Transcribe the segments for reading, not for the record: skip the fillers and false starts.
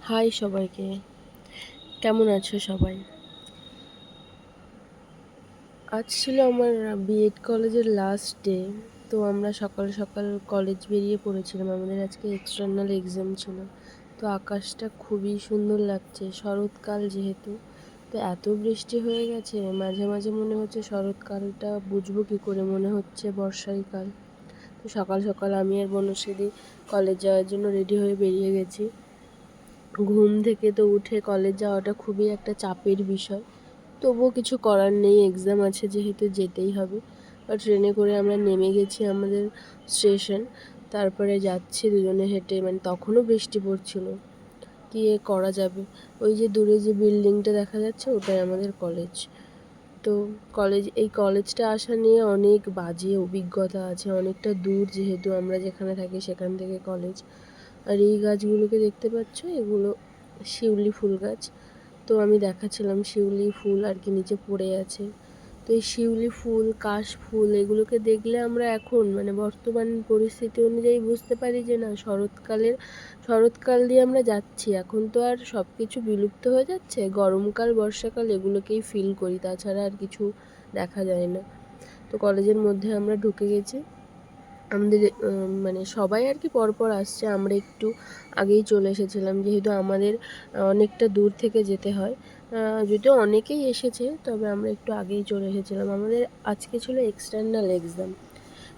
High সবাইকে, কেমন আছো সবাই? আজ ছিল আমার বিএড কলেজের লাস্ট ডে। তো আমরা সকাল সকাল কলেজ বেরিয়ে পড়েছিলাম। আমাদের আজকে এক্সটার্নাল এক্সাম ছিল। তো আকাশটা খুবই সুন্দর লাগছে, শরৎকাল যেহেতু। তো এত বৃষ্টি হয়ে গেছে, মাঝে মাঝে মনে হচ্ছে শরৎকালটা বুঝবো কী করে, মনে হচ্ছে বর্ষাই কাল। তো সকাল সকাল আমি আর বনশ্রীদি কলেজ যাওয়ার জন্য রেডি হয়ে বেরিয়ে গেছি। ঘুম থেকে তো উঠে কলেজ যাওয়াটা খুবই একটা চাপের বিষয়, তবুও কিছু করার নেই, এক্সাম আছে যেহেতু যেতেই হবে। বা ট্রেনে করে আমরা নেমে গেছি আমাদের স্টেশন, তারপরে যাচ্ছি দুজনে হেঁটে, মানে তখনও বৃষ্টি পড়ছিল। কী করা যাবে, ওই যে দূরে যে বিল্ডিংটা দেখা যাচ্ছে ওটাই আমাদের কলেজ। তো এই কলেজটা আসা নিয়ে অনেক বাজে অভিজ্ঞতা আছে, অনেকটা দূর যেহেতু আমরা যেখানে থাকি সেখান থেকে কলেজ। আর এই গাছগুলোকে দেখতে পাচ্ছ, এগুলো শিউলি ফুল গাছ। তো আমি দেখাচ্ছিলাম শিউলি ফুল আর কি নিচে পড়ে আছে। তো এই শিউলি ফুল, কাশ ফুল এগুলোকে দেখলে আমরা এখন মানে বর্তমান পরিস্থিতি অনুযায়ী বুঝতে পারি যে না, শরৎকাল দিয়ে আমরা যাচ্ছি। এখন তো আর সব কিছু বিলুপ্ত হয়ে যাচ্ছে, গরমকাল বর্ষাকাল এগুলোকেই ফিল করি, তাছাড়া আর কিছু দেখা যায় না। তো কলেজের মধ্যে আমরা ঢুকে গেছি। আমাদের মানে সবাই আর কি পরপর আসছে, আমরা একটু আগেই চলে এসেছিলাম যেহেতু আমাদের অনেকটা দূর থেকে যেতে হয়। যদিও অনেকেই এসেছে, তবে আমরা একটু আগেই চলে এসেছিলাম। আমাদের আজকে ছিল এক্সটার্নাল এক্সাম।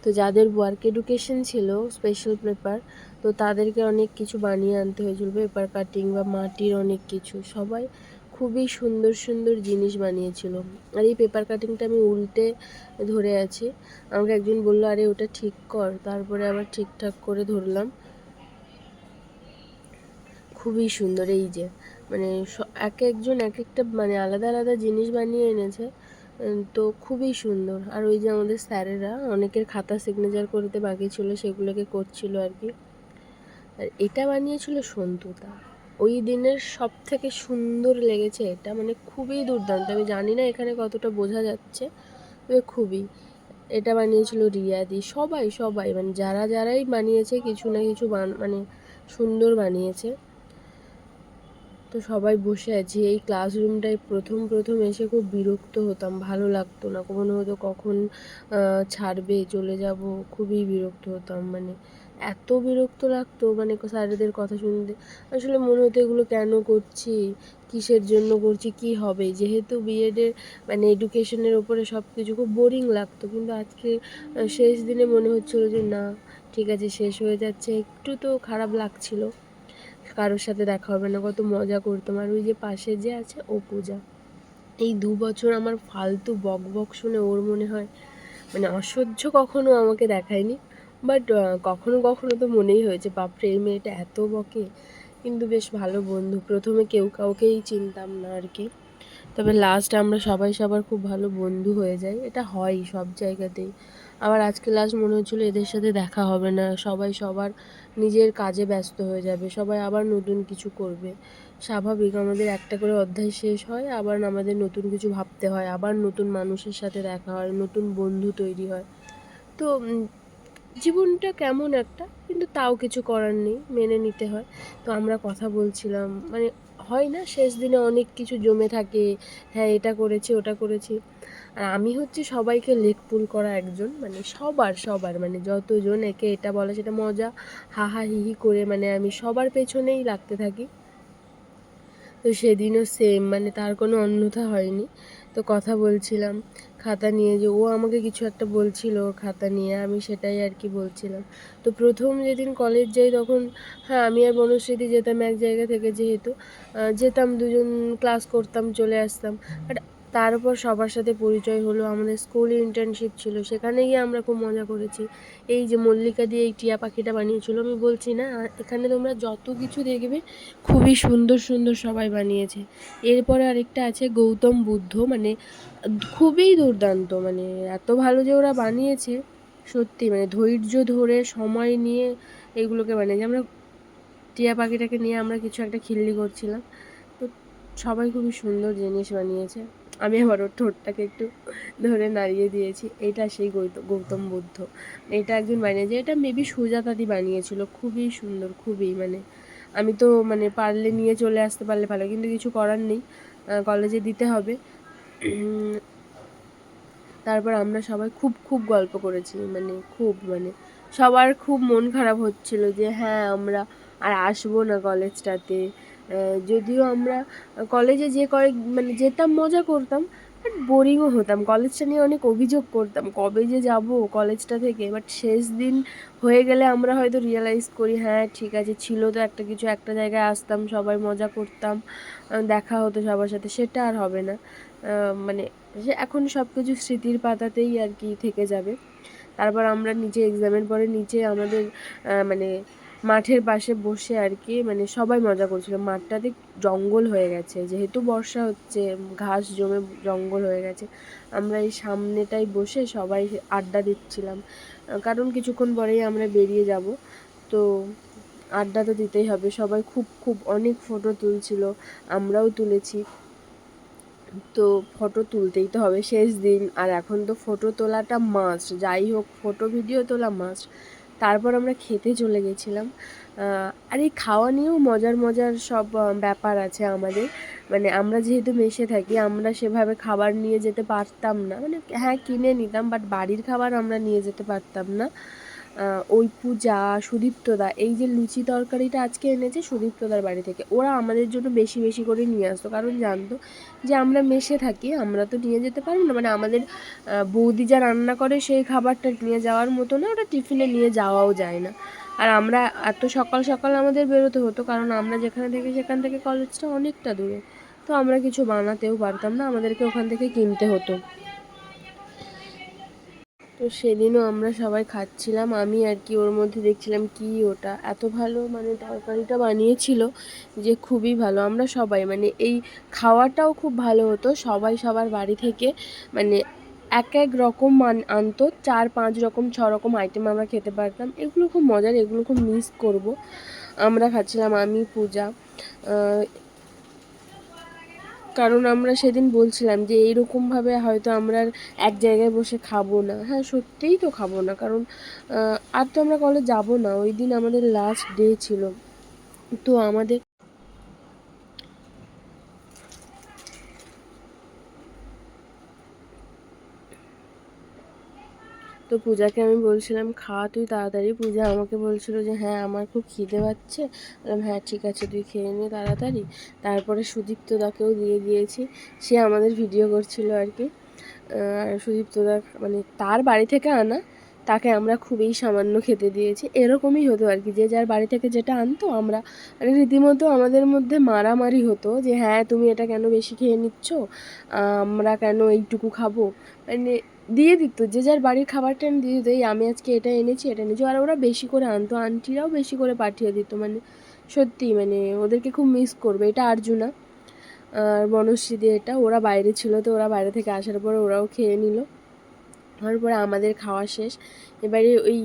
তো যাদের ওয়ার্ক এডুকেশন ছিল স্পেশাল পেপার, তো তাদেরকে অনেক কিছু বানিয়ে আনতে হয়েছিল, পেপার কাটিং বা মাটির অনেক কিছু। সবাই খুবই সুন্দর সুন্দর জিনিস বানিয়েছিল। আর এই পেপার কাটিংটা আমি উল্টে ধরে আছি, আমাকে একজন বললো আরে ওটা ঠিক কর, তারপরে আবার ঠিকঠাক করে ধরলাম। খুবই সুন্দর, এই যে মানে এক একজন এক একটা মানে আলাদা আলাদা জিনিস বানিয়ে এনেছে। তো খুবই সুন্দর। আর ওই যে আমাদের স্যারেরা অনেকের খাতা সিগনেচার করতে বাকি ছিল, সেগুলোকে করছিল আর কি। আর এটা বানিয়েছিল সন্তুদা। ওই দিনের সব থেকে সুন্দর লেগেছে এটা, মানে খুবই দুর্দান্ত। আমি জানি না এখানে কতটা বোঝা যাচ্ছে, তবে খুবই। এটা বানিয়েছিল রিয়াদি, সবাই সবাই মানে যারাই বানিয়েছে কিছু না কিছু মানে সুন্দর বানিয়েছে। তো সবাই বসে আছি এই ক্লাসরুমটায়। প্রথম এসে খুব বিরক্ত হতাম, ভালো লাগতো না, মনে হতো কখন ছাড়বে, চলে যাব। খুবই বিরক্ত হতাম, মানে এত বিরক্ত লাগতো মানে স্যারেদের কথা শুনতে। আসলে মনে হতো এগুলো কেন করছি, কিসের জন্য করছি, কি হবে। যেহেতু বিএডের মানে এডুকেশনের ওপরে সব কিছু খুব বোরিং লাগতো, কিন্তু আজকে শেষ দিনে মনে হচ্ছিলো যে না, ঠিক আছে শেষ হয়ে যাচ্ছে, একটু তো খারাপ লাগছিলো। কারোর সাথে দেখা হবে না, কত মজা করতাম। আর ওই যে পাশে যে আছে ও পূজা, এই 2 বছর আমার ফালতু বক বক শুনে ওর মনে হয় মানে অসহ্য কখনো আমাকে দেখায়নি, বাট কখনো কখনো তো মনেই হয়েছে বাপরে এই মেয়েটা এত বকে। কিন্তু বেশ ভালো বন্ধু, প্রথমে কেউ কাউকেই চিনতাম না আর কি, তবে লাস্ট আমরা সবাই সবার খুব ভালো বন্ধু হয়ে যাই, এটা হয় সব জায়গাতেই। আবার আজকে লাস্ট মনে হচ্ছিলো এদের সাথে দেখা হবে না, সবাই সবার নিজের কাজে ব্যস্ত হয়ে যাবে, সবাই আবার নতুন কিছু করবে। স্বাভাবিক, আমাদের একটা করে অধ্যায় শেষ হয়, আবার আমাদের নতুন কিছু ভাবতে হয়, আবার নতুন মানুষের সাথে দেখা হয়, নতুন বন্ধু তৈরি হয়। তো জীবনটা কেমন একটা, কিন্তু তাও কিছু করার নেই, মেনে নিতে হয়। তো আমরা কথা বলছিলাম, মানে হয় না শেষ দিনে অনেক কিছু জমে থাকে, হ্যাঁ এটা করেছি ওটা করেছি। আর আমি হচ্ছে সবাইকে লেকপুল করা একজন, মানে সবার মানে যতজন একে এটা বলে সেটা মজা হাহা হিহি করে, মানে আমি সবার পেছনেই লাগতে থাকি। তো সেদিনও সেম, মানে তার কোনো অন্যথা হয়নি। তো কথা বলছিলাম খাতা নিয়ে, যে ও আমাকে কিছু একটা বলছিল খাতা নিয়ে, আমি সেটাই আর কি বলছিলাম। তো প্রথম যেদিন কলেজ যাই তখন হ্যাঁ আমি আর বনশ্রীদি যেতাম এক জায়গা থেকে, যেহেতু যেতাম দুজন, ক্লাস করতাম চলে আসতাম। বাট তারপর সবার সাথে পরিচয় হলো, আমাদের স্কুল ইন্টার্নশিপ ছিল, সেখানে গিয়ে আমরা খুব মজা করেছি। এই যে মল্লিকা দিয়ে এই টিয়া পাখিটা বানিয়েছিল, আমি বলছি না এখানে তোমরা যত কিছু দেখবে খুবই সুন্দর সুন্দর সবাই বানিয়েছে। এরপরে আরেকটা আছে গৌতম বুদ্ধ, মানে খুবই দুর্দান্ত, মানে এত ভালো যে ওরা বানিয়েছে, সত্যি মানে ধৈর্য ধরে সময় নিয়ে এইগুলোকে বানিয়েছে। আমরা টিয়া পাখিটাকে নিয়ে আমরা কিছু একটা খিল্লি করছিলাম, তো সবাই খুবই সুন্দর জিনিস বানিয়েছে। আমি আবার ওর ঠোঁটটাকে একটু ধরে নাড়িয়ে দিয়েছি, এটা সেই গৌতম বুদ্ধ। এটা একজন বানিয়েছে, এটা মেবি সুজাতাদি বানিয়েছিল, খুবই সুন্দর খুবই, মানে আমি তো মানে পারলে নিয়ে চলে আসতে পারলে ভালো, কিন্তু কিছু করার নেই, কলেজে দিতে হবে। তারপর আমরা সবাই খুব খুব গল্প করেছি, মানে খুব, মানে সবার খুব মন খারাপ হচ্ছিল যে হ্যাঁ আমরা আর আসবো না কলেজটাতে। যদিও আমরা কলেজে যে কয়েক মানে যেতাম, মজা করতাম, বাট বোরিংও হতাম, কলেজটা নিয়ে অনেক অভিযোগ করতাম কবে যে যাব কলেজটা থেকে। বাট শেষ দিন হয়ে গেলে আমরা হয়তো রিয়েলাইজ করি হ্যাঁ ঠিক আছে, ছিল তো একটা কিছু, একটা জায়গায় আসতাম, সবাই মজা করতাম, দেখা হতো সবার সাথে, সেটা আর হবে না। মানে যে এখন সব কিছু স্মৃতির পাতাতেই আর কি থেকে যাবে। তারপর আমরা নিচে এক্সামের পরে নিচে আমাদের মানে মাঠের পাশে বসে আর কি, মানে সবাই মজা করছিল, মাঠটাতে জঙ্গল হয়ে গেছে যেহেতু বর্ষা হচ্ছে, ঘাস জমে জঙ্গল হয়ে গেছে। আমরা এই সামনেটায় বসে সবাই আড্ডা দিচ্ছিলাম, কারণ কিছুক্ষণ পরেই আমরা বেরিয়ে যাব, তো আড্ডা তো দিতেই হবে। সবাই খুব খুব অনেক ফটো তুলছিল, আমরাও তুলেছি। তো ফটো তুলতেই তো হবে শেষ দিন, আর এখন তো ফটো তোলাটা মাস্ট, যাই হোক ফটো ভিডিও তোলা মাস্ট। তারপর আমরা খেতে চলে গেছিলাম। আর এই খাওয়া নিয়েও মজার মজার সব ব্যাপার আছে আমাদের। মানে আমরা যেহেতু মেসে থাকি, আমরা সেভাবে খাবার নিয়ে যেতে পারতাম না, মানে হ্যাঁ কিনে নিতাম, বাট বাড়ির খাবার আমরা নিয়ে যেতে পারতাম না। ওই পূজা, সুদীপ্তদা, এই যে লুচি তরকারিটা আজকে এনেছে সুদীপ্তদার বাড়ি থেকে, ওরা আমাদের জন্য বেশি বেশি করে নিয়ে আসতো, কারণ জানতো যে আমরা মেসে থাকি, আমরা তো নিয়ে যেতে পারবো না, মানে আমাদের বৌদি যা রান্না করে সেই খাবারটা নিয়ে যাওয়ার মতো না, ওটা টিফিনে নিয়ে যাওয়াও যায় না। আর আমরা এত সকাল সকাল আমাদের বেরোতে হতো, কারণ আমরা যেখানে থাকি সেখান থেকে কলেজটা অনেকটা দূরে, তো আমরা কিছু বানাতেও পারতাম না, আমাদেরকে ওখান থেকে কিনতে হতো। তো সেদিনও আমরা সবাই খাচ্ছিলাম, আমি আর কি ওর মধ্যে দেখছিলাম কি ওটা এত ভালো, মানে তরকারিটা বানিয়েছিল যে খুবই ভালো। আমরা সবাই মানে এই খাওয়াটাও খুব ভালো হতো, সবাই সবার বাড়ি থেকে মানে এক এক রকম আনতো, 4-5 রকম 6 রকম আইটেম আমরা খেতে পারতাম, এগুলো খুব মজার, এগুলো খুব মিস করব। আমরা খাচ্ছিলাম, আমি, পূজা, কারণ আমরা সেদিন বলছিলাম যে এইরকমভাবে হয়তো আমরা আর এক জায়গায় বসে খাবো না। হ্যাঁ সত্যিই তো খাবো না, কারণ আর তো আমরা কলেজ যাবো না, ওই দিন আমাদের লাস্ট ডে ছিল। তো আমাদের তো পূজাকে আমি বলছিলাম খা তুই তাড়াতাড়ি, পূজা আমাকে বলছিল যে হ্যাঁ আমার খুব খিদে পাচ্ছে, বললাম হ্যাঁ ঠিক আছে তুই খেয়ে নে তাড়াতাড়ি। তারপরে সুদীপ্তদাকেও দিয়ে দিয়েছি, সে আমাদের ভিডিও করছিল আর কি। আর সুদীপ্তদা মানে তার বাড়ি থেকে আনা, তাকে আমরা খুবই সামান্য খেতে দিয়েছি, এরকমই হতো আর কি, যে যার বাড়ি থেকে যেটা আনতো আমরা, মানে রীতিমতো আমাদের মধ্যে মারামারি হতো যে হ্যাঁ তুমি এটা কেন বেশি খেয়ে নিচ্ছ, আমরা কেন এইটুকু খাবো, মানে দিয়ে দিত, যে যার বাড়ির খাবারটা এনে দিয়ে দিত, এই আমি আজকে এটা এনেছি এটা এনেছি, আর ওরা বেশি করে আনতো, আন্টিরাও বেশি করে পাঠিয়ে দিত, মানে সত্যি মানে ওদেরকে খুব মিস করবে। এটা আর্জুনা আর বনশ্রী দিয়ে, এটা ওরা বাইরে ছিল, তো ওরা বাইরে থেকে আসার পরে ওরাও খেয়ে নিল। তারপরে আমাদের খাওয়া শেষ, এবারে ওই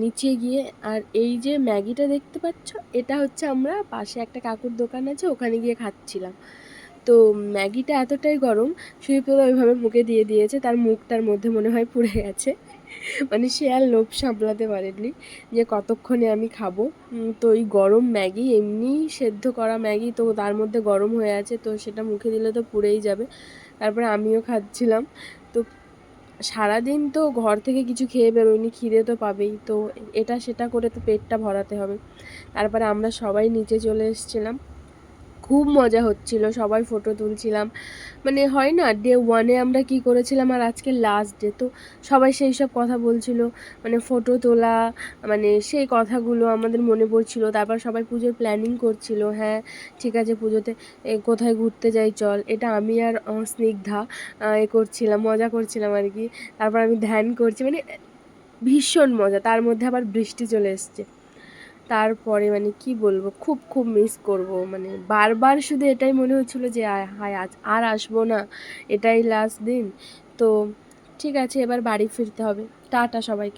নিচে গিয়ে, আর এই যে ম্যাগিটা দেখতে পাচ্ছ, এটা হচ্ছে আমরা পাশে একটা কাকুর দোকান আছে ওখানে গিয়ে খাচ্ছিলাম। তো ম্যাগিটা এতটাই গরম, সুদীপ্তদা ওইভাবে মুখে দিয়ে দিয়েছে, তার মুখটার মধ্যে মনে হয় পুড়ে গেছে, মানে সে আর লোভ সামলাতে পারেনি যে কতক্ষণে আমি খাবো। তো ওই গরম ম্যাগি, এমনি সেদ্ধ করা ম্যাগি, তো তার মধ্যে গরম হয়ে আছে, তো সেটা মুখে দিলে তো পুড়েই যাবে। তারপরে আমিও খাচ্ছিলাম। তো সারাদিন তো ঘর থেকে কিছু খেয়ে বেরোয়নি, খিদে তো পাবেই, তো এটা সেটা করে তো পেটটা ভরাতে হবে। তারপরে আমরা সবাই নিচে চলে এসেছিলাম, খুব মজা হচ্ছিল, সবাই ফটো তুলছিলাম, মানে হয় না ডে ওয়ানে আমরা কি করেছিলাম আর আজকে লাস্ট ডে, তো সবাই সেই সব কথা বলছিল, মানে ফটো তোলা, মানে সেই কথাগুলো আমাদের মনে পড়ছিল। তারপর সবাই পুজোর প্ল্যানিং করছিল, হ্যাঁ ঠিক আছে পুজোতে কোথায় ঘুরতে যাই চল, এটা আমি আর স্নিগ্ধা করছিলাম, মজা করছিলাম আর কি। তারপর আমি ধ্যান করছি, মানে ভীষণ মজা, তার মধ্যে আবার বৃষ্টি চলে এসছে। তারপরে মানে কি বলবো, খুব খুব মিস করব, মানে বারবার শুধু এটাই মনে হচ্ছিলো যে হায় আজ আর আসবো না, এটাই লাস্ট দিন। তো ঠিক আছে এবার বাড়ি ফিরতে হবে, টাটা সবাইকে।